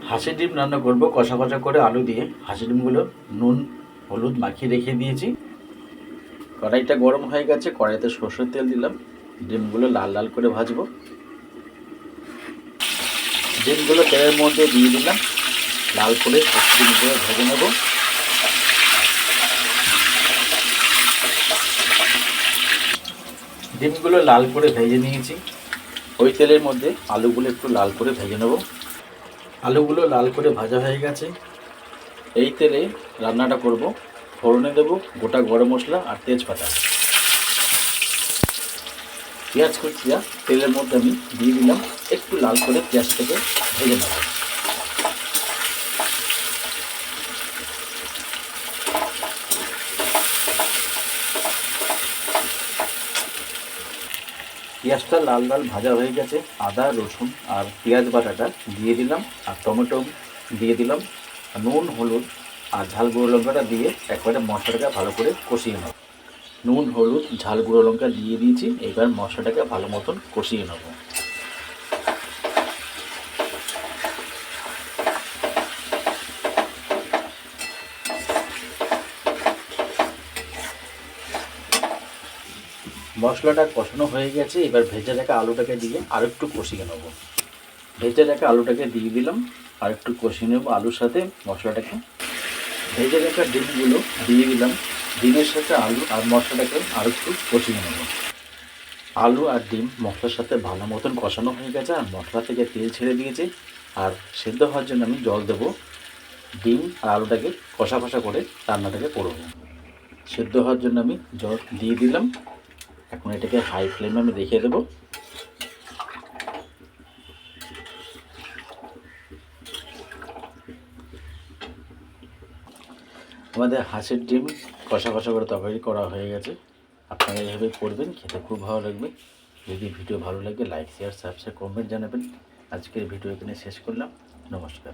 হাঁসের ডিম রান্না করব কষা কষা করে আলু দিয়ে। হাঁসের ডিমগুলো নুন হলুদ মাখিয়ে রেখে দিয়েছি। কড়াইটা গরম হয়ে গেছে, কড়াইতে সরষের তেল দিলাম। ডিমগুলো লাল লাল করে ভাজবো। ডিমগুলো তেলের মধ্যে দিয়ে দিলাম, লাল করে ডিমগুলো ভেজে নেব। ডিমগুলো লাল করে ভেজে নিয়েছি। ওই তেলের মধ্যে আলুগুলো একটু লাল করে ভেজে নেব। আলুগুলো লাল করে ভাজা হয়ে গেছে। এই তেলে রান্নাটা করব। ফোড়নে দেব গোটা গরম মশলা আর তেজপাতা। পেঁয়াজ কুচিয়া তেলের মধ্যে আমি দিয়ে দিলাম, একটু লাল করে পেঁয়াজটাকে ভেজে নেব। পেঁয়াজটা লাল লাল ভাজা হয়ে গেছে। আদা রসুন আর পেঁয়াজ বাটাটা দিয়ে দিলাম, আর টমেটো দিয়ে দিলাম। নুন হলুদ আর ঝাল গুঁড়ো লঙ্কাটা দিয়ে একবারে মশলাটাকে ভালো করে কষিয়ে নেব। নুন হলুদ ঝাল গুঁড়ো লঙ্কা দিয়ে দিয়েছি, এবার মশলাটাকে ভালো মতন কষিয়ে নেব। মশলাটা কষানো হয়ে গেছে, এবার ভেজে রাখা আলুটাকে দিয়ে আর একটু কষিয়ে নেব। ভেজে রাখা আলুটাকে দিয়ে দিলাম, আর একটু কষিয়ে নেব আলুর সাথে মশলাটাকে। ভেজে রাখা ডিমগুলো দিয়ে দিলাম, ডিমের সাথে আলু আর মশলাটাকে আর একটু কষিয়ে নেব। আলু আর ডিম মশলার সাথে ভালো মতন কষানো হয়ে গেছে, আর মশলা থেকে তেল ছেড়ে দিয়েছে। আর সেদ্ধ হওয়ার জন্য আমি জল দেবো। ডিম আর আলুটাকে কষা কষা করে রান্নাটাকে করব। সেদ্ধ হওয়ার জন্য আমি জল দিয়ে দিলাম। এখন এটাকে হাই ফ্লেমে আমি রেখে দেবো। আমাদের হাঁসের ডিম কষা কষা করে তরকারি করা হয়ে গেছে। আপনারা এইভাবে করবেন, খেতে খুব ভালো লাগবে। যদি ভিডিও ভালো লাগে লাইক শেয়ার সাবস্ক্রাইব কমেন্ট জানাবেন। আজকের ভিডিও এখানে শেষ করলাম। নমস্কার।